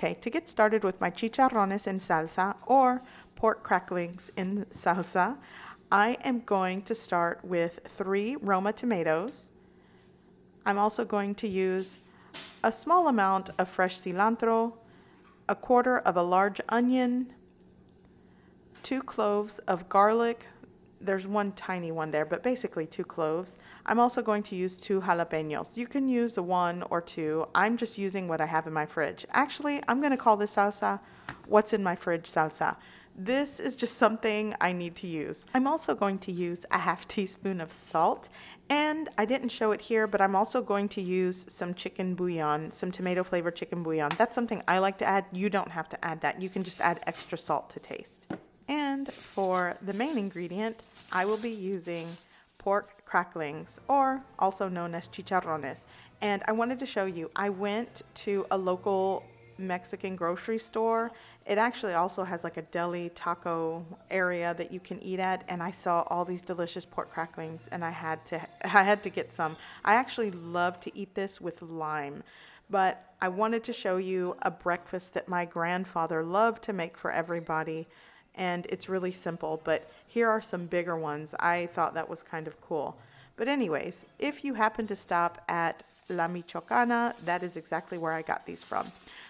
Okay, to get started with my chicharrones in salsa or pork cracklings in salsa, I am going to start with 3 Roma tomatoes. I'm also going to use a small amount of fresh cilantro, a quarter of a large onion, 2 cloves of garlic. There's one tiny one there, but basically 2 cloves. I'm also going to use 2 jalapenos. You can use 1 or 2. I'm just using what I have in my fridge. Actually, I'm going to call this salsa what's in my fridge salsa. This is just something I need to use. I'm also going to use a half teaspoon of salt, and I didn't show it here, but I'm also going to use some chicken bouillon, some tomato flavored chicken bouillon. That's something I like to add. You don't have to add that. You can just add extra salt to taste. And for the main ingredient, I will be using pork cracklings, or also known as chicharrones. And I wanted to show you, I went to a local Mexican grocery store. It actually also has like a deli taco area that you can eat at, and I saw all these delicious pork cracklings and I had to get some. I actually love to eat this with lime, but I wanted to show you a breakfast that my grandfather loved to make for everybody, and it's really simple, but here are some bigger ones. I thought that was kind of cool. But anyways, if you happen to stop at La Michoacana, that is exactly where I got these from.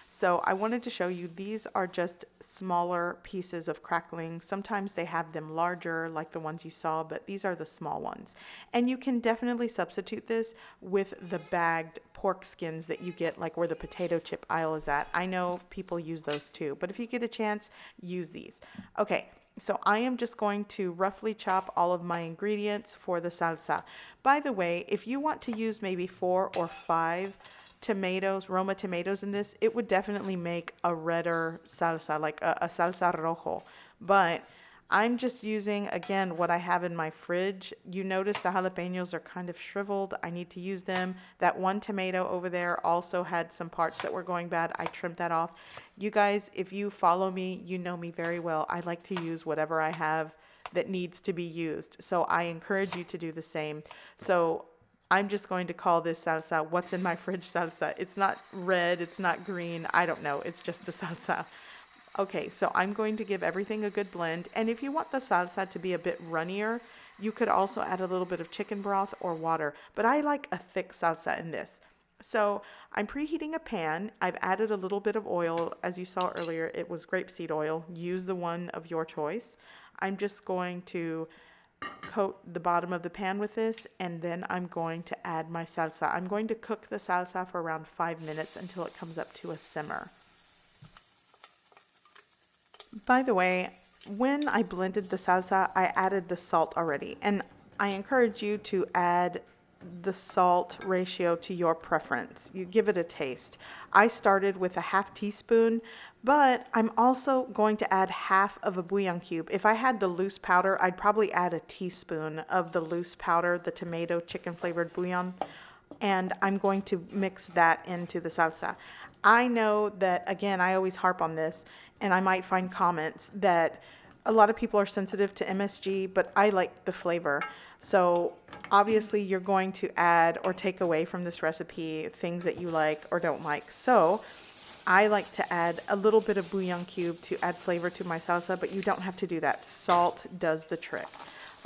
So I wanted to show you, these are just smaller pieces of crackling. Sometimes they have them larger, like the ones you saw, but these are the small ones. And you can definitely substitute this with the bagged pork skins that you get, like where the potato chip aisle is at. I know people use those too, but if you get a chance, use these. Okay, so I am just going to roughly chop all of my ingredients for the salsa. By the way, if you want to use maybe 4 or 5 tomatoes, Roma tomatoes in this, it would definitely make a redder salsa, like a salsa rojo. But I'm just using, again, what I have in my fridge. You notice the jalapenos are kind of shriveled. I need to use them. That one tomato over there also had some parts that were going bad. I trimmed that off. You guys, if you follow me, you know me very well. I like to use whatever I have that needs to be used. So I encourage you to do the same. So I'm just going to call this salsa what's in my fridge salsa. It's not red, it's not green, I don't know. It's just a salsa. Okay, so I'm going to give everything a good blend. And if you want the salsa to be a bit runnier, you could also add a little bit of chicken broth or water. But I like a thick salsa in this. So I'm preheating a pan. I've added a little bit of oil. As you saw earlier, it was grapeseed oil. Use the one of your choice. I'm just going to coat the bottom of the pan with this, and then I'm going to add my salsa. I'm going to cook the salsa for around 5 minutes until it comes up to a simmer. By the way, when I blended the salsa, I added the salt already, and I encourage you to add the salt ratio to your preference. You give it a taste. I started with a half teaspoon, but I'm also going to add half of a bouillon cube. If I had the loose powder, I'd probably add a teaspoon of the loose powder, the tomato chicken flavored bouillon, and I'm going to mix that into the salsa. I know that, again, I always harp on this, and I might find comments that a lot of people are sensitive to MSG, but I like the flavor. So obviously you're going to add or take away from this recipe things that you like or don't like. So I like to add a little bit of bouillon cube to add flavor to my salsa, but you don't have to do that. Salt does the trick.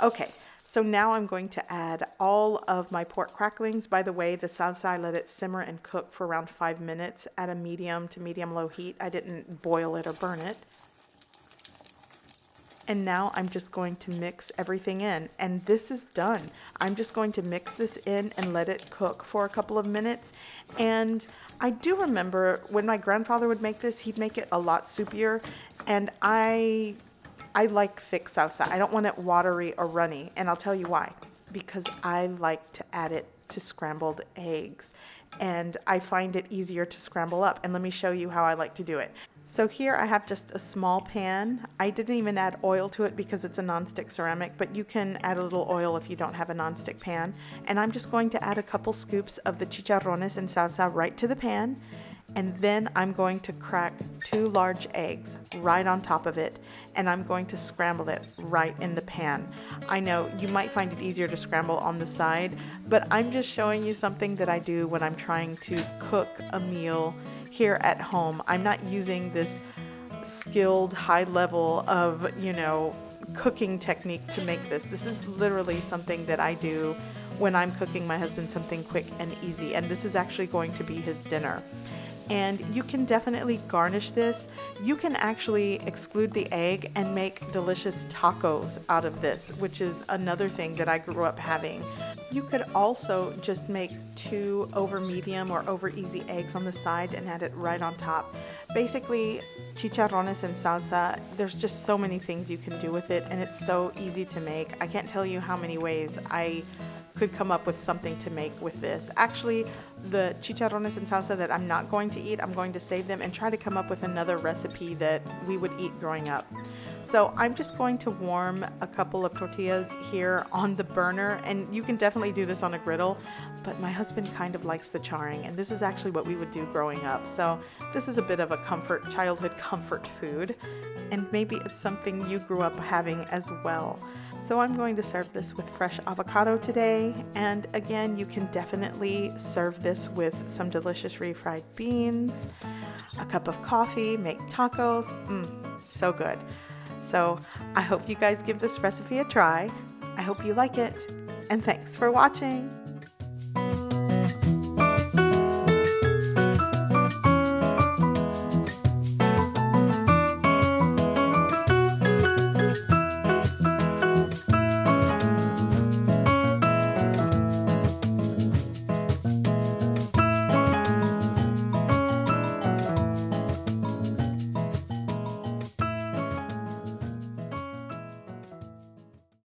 Okay, so now I'm going to add all of my pork cracklings. By the way, the salsa, I let it simmer and cook for around 5 minutes at a medium to medium-low heat. I didn't boil it or burn it. And now I'm just going to mix everything in, and this is done. I'm just going to mix this in and let it cook for a couple of minutes. And I do remember when my grandfather would make this, he'd make it a lot soupier, and I like thick salsa. I don't want it watery or runny, and I'll tell you why. Because I like to add it to scrambled eggs, and I find it easier to scramble up. And let me show you how I like to do it. So here I have just a small pan. I didn't even add oil to it because it's a nonstick ceramic, but you can add a little oil if you don't have a nonstick pan. And I'm just going to add a couple scoops of the chicharrones and salsa right to the pan. And then I'm going to crack 2 large eggs right on top of it, and I'm going to scramble it right in the pan. I know you might find it easier to scramble on the side, but I'm just showing you something that I do when I'm trying to cook a meal here at home. I'm not using this skilled high level of, cooking technique to make this. This is literally something that I do when I'm cooking my husband something quick and easy, and this is actually going to be his dinner. And you can definitely garnish this. You can actually exclude the egg and make delicious tacos out of this, which is another thing that I grew up having. You could also just make 2 over medium or over easy eggs on the side and add it right on top. Basically, chicharrones and salsa, there's just so many things you can do with it, and it's so easy to make. I can't tell you how many ways I could come up with something to make with this. Actually, the chicharrones and salsa that I'm not going to eat, I'm going to save them and try to come up with another recipe that we would eat growing up. So I'm just going to warm a couple of tortillas here on the burner, and you can definitely do this on a griddle, but my husband kind of likes the charring, and this is actually what we would do growing up. So this is a bit of a childhood comfort food, and maybe it's something you grew up having as well. So I'm going to serve this with fresh avocado today, and again, you can definitely serve this with some delicious refried beans, a cup of coffee, make tacos. So good. So I hope you guys give this recipe a try. I hope you like it, and thanks for watching.